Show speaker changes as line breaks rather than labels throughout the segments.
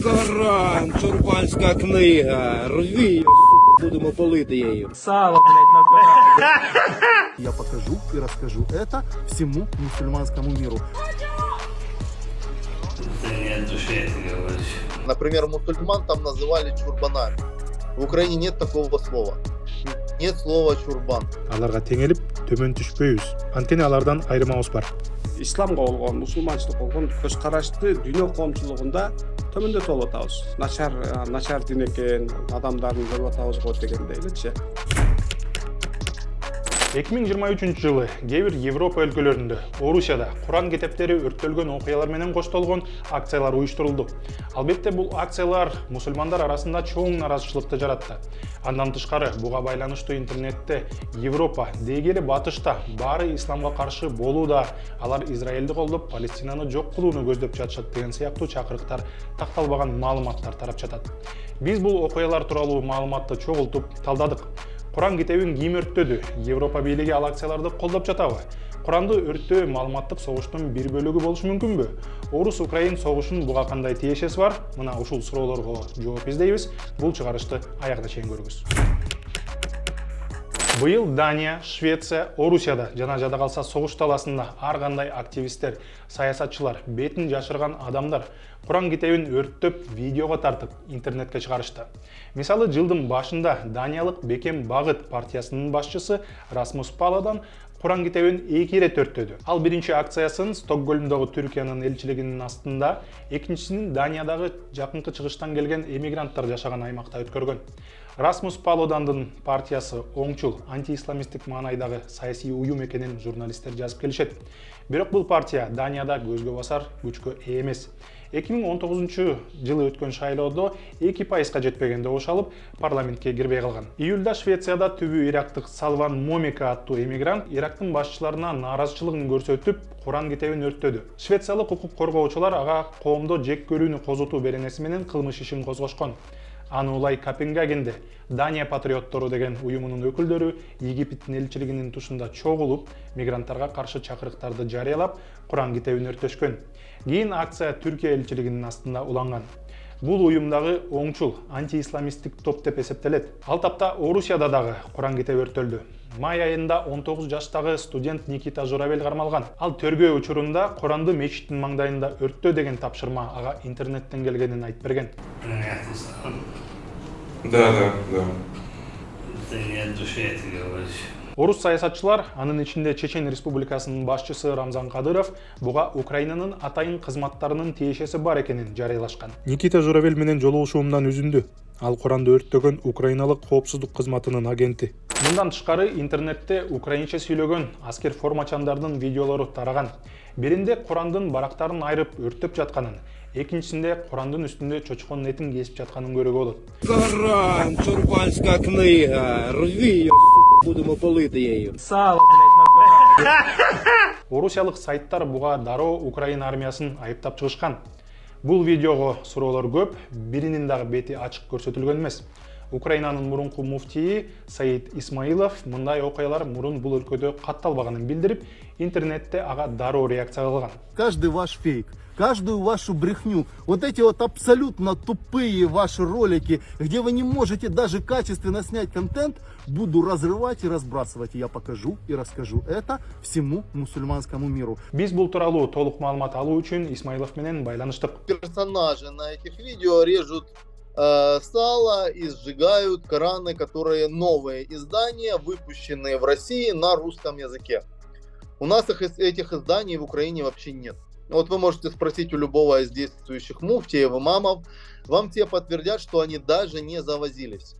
Коран, Чурбанська книга, рви її, сука, будемо палити її.
Сало, блядь, на Коран.
Я покажу и расскажу это всему мусульманскому миру.
Ты не от души это говоришь.
Например, мусульман там называли чурбанами. В Украине нет такого слова. Нет слова чурбан.
Аларга теңелип төмөн түшпөйбүз. Анткени алардан айырмабыз бар.
Исламга болгон, мусулманчылыкка болгон көз карашты дүйнө коомчулугунда төмөндөтүп алып атабыз. Начар дин экен, адамдарын көрүп атабыз го дегендей элечи.
2023 жылы кээ бир Европа өлкөлөрүндө, Орусияда Куран китептери өрттөлгөн окуялар менен коштолгон акциялар уюштурулду. Албетте бул акциялар мусулмандар арасында чоң наразычылыкты жаратты. Андан тышкары буга байланыштуу интернетте Европа, дегеле батышта баары исламга каршы болууда, алар Израилди колдоп, Палестинаны жок кылууну көздөп жатышат деген сыяктуу чакырыктар такталбаган маалыматтар тарап жатат. Биз бул окуялар тууралуу маалыматты чогултуп талдадык. Куран китебин ким өрттөдү? Европа бийлиги ал акцияларды колдоп жатабы? Куранды өрттөө маалыматтык согуштун бир бөлүгү болушу мүмкүнбү? Орус-Украин согушунун буга кандай тиешеси бар? Мына ушул суроолорго жооп издейбиз. Бул чыгарышты аягына чейин көрүңүз. Быйыл Дания, Швеция, Орусияда жана жада калса согуш таласында ар кандай активисттер, саясатчылар, бетин жашырган адамдар Куран китебин өрттөп, видеого тартып, интернетке чыгарышты. Мисалы, жылдын башында Даниялык Бекем Багыт партиясынын башчысы Расмус Паладан Куран китебин 2 ирет өрттөдү. Ал биринчи акциясын Стокгольмдогу Түркиянын элчилигинин астында, экинчисинин Даниядагы жакынкы чыгыштан келген эмигранттар жашаган аймакта өткөргөн. Расмус Палудандын партиясы оңчул, антиисламисттик маанайдагы саясий уюм экенин журналисттер жазып келишет. Бирок бул партия Данияда көзгө басар күчкө ээ эмес. 2019 жылы өткөн шайлоодо 2%га жетпегенде ош алып, парламентке кирбей калган. Июлда Швецияда түбү ирактык Салван Момика аттуу эмигрант Ирактын башчыларына нааразычылыгын көрсөтүп, Куран китебин өрттөдү. Швециялык укук коргоочулар ага коомдо жек көрүүнү козутуу беренеси менен кылмыш ишин козгошкон. Аны улай Копенгагенде Дания патриоттору деген уюмунун өкүлдөрү Египеттин элчилигинин тушунда чогулуп, мигранттарга каршы чакырыктарды жарыялап, Куран китебин өрттөшкөн. Кийин акция Түркия элчилигинин астында уланган. Бул уюмдагы оңчул, антиисламисттик топ деп эсептелет. Ал тапта Орусияда дагы Куран китеби өрттөлдү. Май айында 19 жаштагы студент Никита Журавель кармалган. Ал төргөө учурунда Куранды мечиттин маңдайында өрттөө деген тапшырма ага интернеттен келгенин айтып берген.
Понятно, сам.
Да.
Ты не от души это говоришь.
Орус саясатчылар, анын ичинде Чечен Республикасынын башчысы Рамзан Кадыров, буга Украинанын атайын кызматтарынын тиешеси бар экенин жарыялашкан. Никита Журавель менен жолугушуумдан үзүндү. Ал Куранды өрттөгөн украиналык коопсуздук кызматынын агенти. Мындан тышкары интернетте украинче сүйлөгөн аскер формачандардын видеолору тараган. Биринде Курандын барактарын айрып өрттөп жатканын, экинчисинде Курандын үстүндө чочконун этин кесип жатканын көрүүгө болот.
Коран, Чурбанська книга, рви її, сука, будемо палити її.
Сало, блядь, на Коран.
Орусиялык сайттар буга дароо Украина армиясын айыптап чыгышкан. Бул видеого суроолор көп, биринин дагы бети ачык көрсөтүлгөн эмес. Украинанын мурунку муфтийи Саид Исмаилов мындай окуялар мурун бул өлкөдө катталбаганын билдирип, интернетте ага дароо реакция кылган.
Каждый ваш фейк, каждую вашу брехню, вот эти вот абсолютно тупые ваши ролики, где вы не можете даже качественно снять контент, буду разрывать и разбрасывать. Я покажу и расскажу это всему мусульманскому миру.
Биз бул тууралуу толук маалымат алуу үчүн Исмаилов менен байланыштык.
Персонажи на этих видео режут сало и сжигают Кораны, которые новые издания, выпущенные в России на русском языке. У нас этих изданий в Украине вообще нет. Вот вы можете спросить у любого из действующих муфтиев, имамов, вам те подтвердят, что они даже не завозились.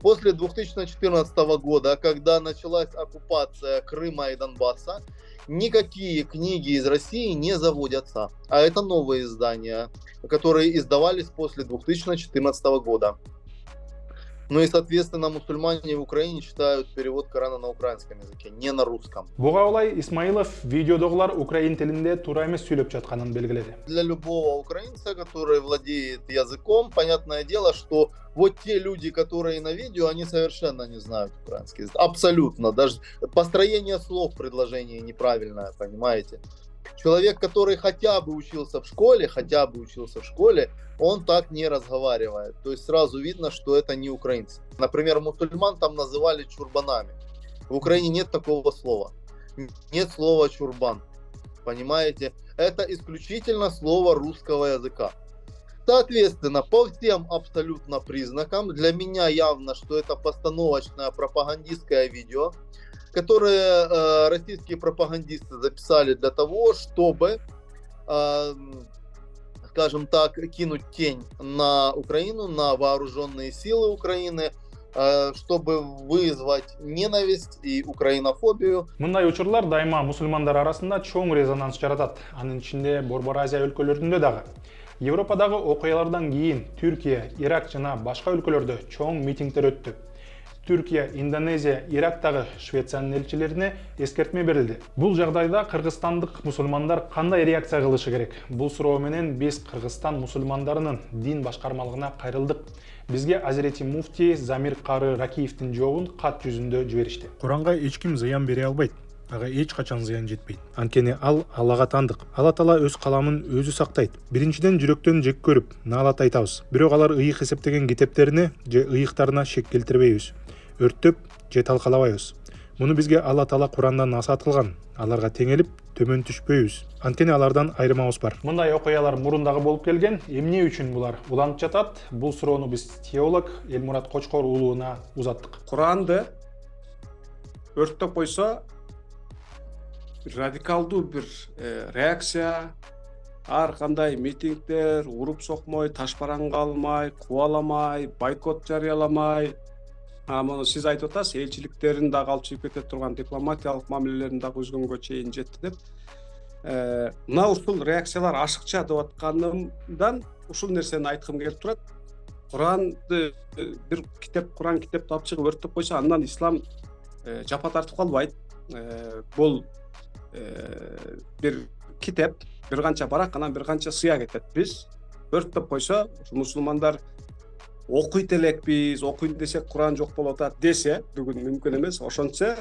После 2014 года, когда началась оккупация Крыма и Донбасса, никакие книги из России не заводятся. А это новые издания, которые издавались после 2014 года. Ну и, соответственно, мусульмане в Украине читают перевод Корана на украинском языке, не на русском.
Буга улай Исмаилов видеодогулар украин тилинде туура эмес сүйлөп жатканын белгиледи.
Для любого украинца, который владеет языком, понятное дело, что вот те люди, которые на видео, они совершенно не знают украинский язык. Абсолютно. Даже построение слов в предложении неправильное, понимаете? Человек, который хотя бы учился в школе, он так не разговаривает. То есть сразу видно, что это не украинцы. Например, мусульман там называли чурбанами. В Украине нет такого слова. Нет слова чурбан. Понимаете? Это исключительно слово русского языка. Соответственно, по всем абсолютно признакам, для меня явно, что это постановочное пропагандистское видео, которые российские пропагандисты записали для того, чтобы, скажем так, кинуть тень на Украину, на вооруженные силы Украины, чтобы вызвать ненависть и украинофобию.
Мындай учурлар дайыма мусулмандар арасында чоң резонанс жаратат. Анын ичинде Борбор Азия өлкөлөрүндө дагы. Европадагы окуялардан кийин Түркия, Ирак жана башка өлкөлөрдө чоң митингдер өттү. Түркия, Индонезия, Ирактагы Швециянын элчилерине эскертме берилди. Бул жагдайда кыргызстандык мусулмандар кандай реакция кылышы керек? Бул суроо менен биз Кыргызстан мусулмандарынын дин башкармалыгына кайрылдык. Бизге Азирети муфти Замир Кары Ракиевдин жообун кат жүзүндө жиберишти.
Куранга эч ким зыян бере албайт. Ага эч качан зыян жетпейт. Анткени ал Аллага тандык. Алла Таала өз каламын өзү сактайт. Биринчиден жүрөктөн жек көрүп, наалат айтабыз. Бирок алар ыйык эсептеген китептерине же ыйыктарына шек келтирбейбиз. Өрттөп же талкалабайбыз. Муну бизге Алла Таала Курандан насаат кылган. Аларга теңелип төмөн түшпөйбүз. Анткени алардан айырмабыз бар.
Мындай окуялар мурундагы болуп келген. Эмне үчүн булар уланып жатат? Бул суроону биз теолог Элмурат Кочкор уулуна узаттык.
Куранды өрттөп койсо радикалдуу бир реакция, ар кандай митингдер, уруп сокмой, ташбаранга алмай, кубаламай, бойкот жарыяламай, муну сиз айтып атасыз, элчиликтерин дагы алып чыгып кете турган дипломатиялык мамилелерин дагы үзгөнгө чейин жетти деп. Мына ушул реакциялар ашыкча деп атканымдан ушул нерсени айткым келип турат. Куранды бир китеп, Куран китепти алып чыгып өрттөп койсо, андан ислам жапа тартып калбайт. Бул бир китеп, бир канча барак, анан бир канча сыя кетет. Биз өрттөп койсо, мусулмандар окуйт элекпиз, окуйт десек Куран жок болуп атат десе, бүгүн мүмкүн эмес. Ошончо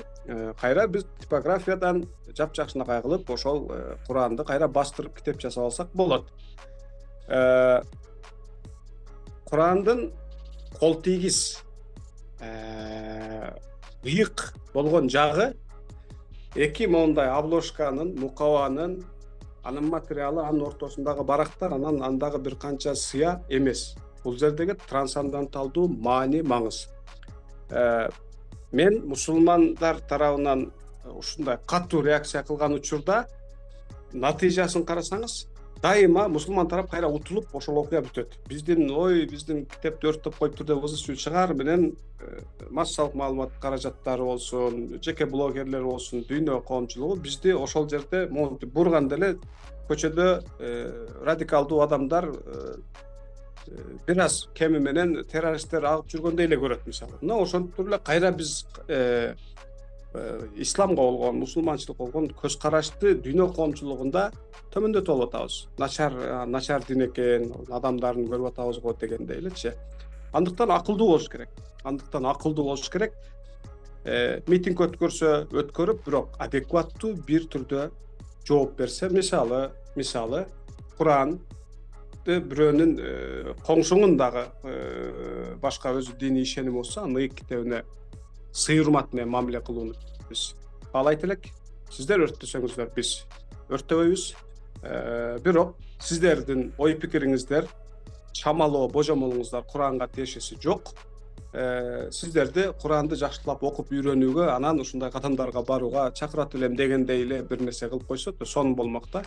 кайра биз типографиядан жапжакшынакай кылып, ошол Куранды кайра бастырып китеп жасап алсак болот. Курандын кол тийгиз ыйык болгон жагы эки моундай обложканын, мукабанын, анын материалы, анын ортосундагы барактар, анан андагы бир канча сыя эмес. Бул жердеги трансценденталдуу маани маңыз. Мен мусулмандар тарабынан ушундай катуу реакция кылган учурда натыйжасын карасаңыз, дайыма мусулман тарап кайра утулуп ошол окуя бүтөт. Биздин китепти өрттөп коюптур деп ызы чыгаар менен массалык маалымат каражаттары болсун, жеке блогерлер болсун, дүйнө коомчулугу бизди ошол жерде бурган деле көчөдө радикалдуу адамдар бир аз кеми менен террористтер агып жүргөндөй эле көрөт мисалы. Мына ошентип эле кайра биз исламга болгон, мусулманчылыкка болгон көз карашты дүйнө коомчулугунда төмөндөтүп алып атабыз. Начар дин экен, адамдарын көрүп атабыз го дегендей элечи. Андыктан акылдуу болуш керек. Митинг өткөрүп, бирок адекваттуу бир түрдө жооп берсе, мисалы Куран бирөөнүн коңшуңун дагы башка өзү диний ишеним болсо, аны ыйык китебине сый урмат менен мамиле кылууну биз каалайт элек. Сиздер өрттөсөңүздөр, биз өрттөбөйбүз. Бирок сиздердин ой пикириңиздер, чамалоо, божомолуңуздар Куранга тиешеси жок. Сиздерди Куранды жакшылап окуп үйрөнүүгө, анан ушундай кадамдарга барууга чакырат элем дегендей эле бир нерсе кылып койсо сонун болмок да.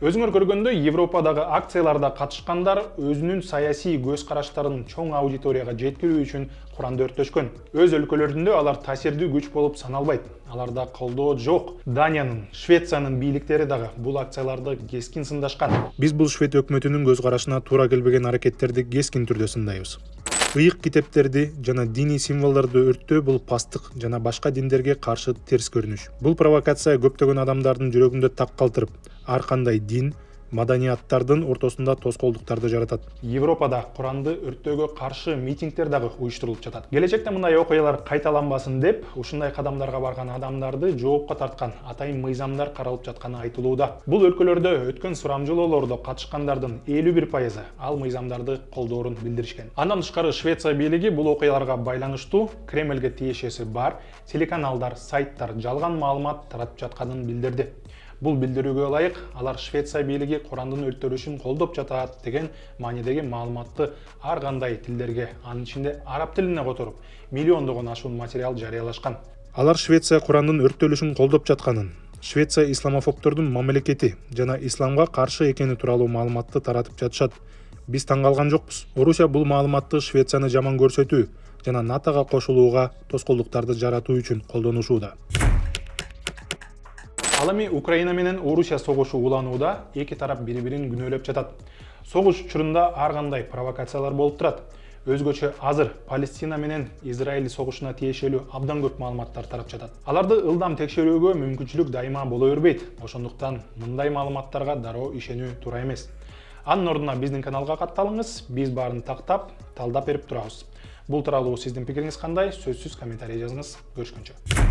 Өзүңөр көргөндөй, Европадагы акцияларда катышкандар өзүнүн саясий көз караштарын чоң аудиторияга жеткирүү үчүн Куранды өрттөшкөн. Өз өлкөлөрүндө алар таасирдүү күч болуп саналбайт. Аларда колдоо жок. Даниянын, Швециянын бийликтери дагы бул акцияларды кескин сындашкан.
Биз бул Швед өкмөтүнүн көз карашына туура келбеген аракеттерди кескин түрдө сындайбыз. Ыйык китептерди жана диний символдорду өрттөө бул пастык жана башка диндерге каршы терс көрүнүш. Бул провокация көптөгөн адамдардын жүрөгүндө так калтырып, ар кандай дин, маданияттардын ортосунда тоскоолдуктарды жаратат.
Европада Куранды өрттөөгө каршы митингдер дагы уюштурулуп жатат. Келечекте мындай окуялар кайталанбасын деп, ушундай кадамдарга барган адамдарды жоопко тарткан атайын мыйзамдар каралып жатканы айтылууда. Бул өлкөлөрдө өткөн сурамжылоолордо катышкандардын 51% ал мыйзамдарды колдоорун билдиришкен. Андан тышкары Швеция бийлиги бул окуяларга байланыштуу Кремлге тиешеси бар телеканалдар, сайттар жалган маалымат таратып жатканын билдирди. Бул билдирүүгө ылайык алар Швеция бийлиги Курандын өрттөлүшүн колдоп жатат деген маанидеги маалыматты ар кандай тилдерге, анын ичинде араб тилине которуп, миллиондогон ашуун материал жарыялашкан.
Алар Швеция Курандын өрттөлүшүн колдоп жатканын, Швеция исламофобтордун мамлекети жана исламга каршы экени тууралуу маалыматты таратып жатышат. Биз таң калган жокпуз. Орусия бул маалыматты Швецияны жаман көрсөтүү жана НАТОга кошулууга тоскоолдуктарды жаратуу үчүн колдонушууда.
Ал эми Украина менен Орусия согушу уланууда эки тарап бири-бирин күнөөлөп жатат. Согуш учурунда ар кандай провокациялар болуп турат. Өзгөчө азыр Палестина менен Израиль согушуна тиешелүү абдан көп маалыматтар тарап жатат. Аларды ылдам текшерүүгө мүмкүнчүлүк дайыма боло бербейт. Ошондуктан мындай маалыматтарга дароо ишенүү туура эмес. Анын ордуна биздин каналга катталыңыз, биз баарын тактап, талдап берип турабыз. Бул тууралуу сиздин пикириңиз кандай? Сөзсүз комментарий жазыңыз. Көрүшкөнчө.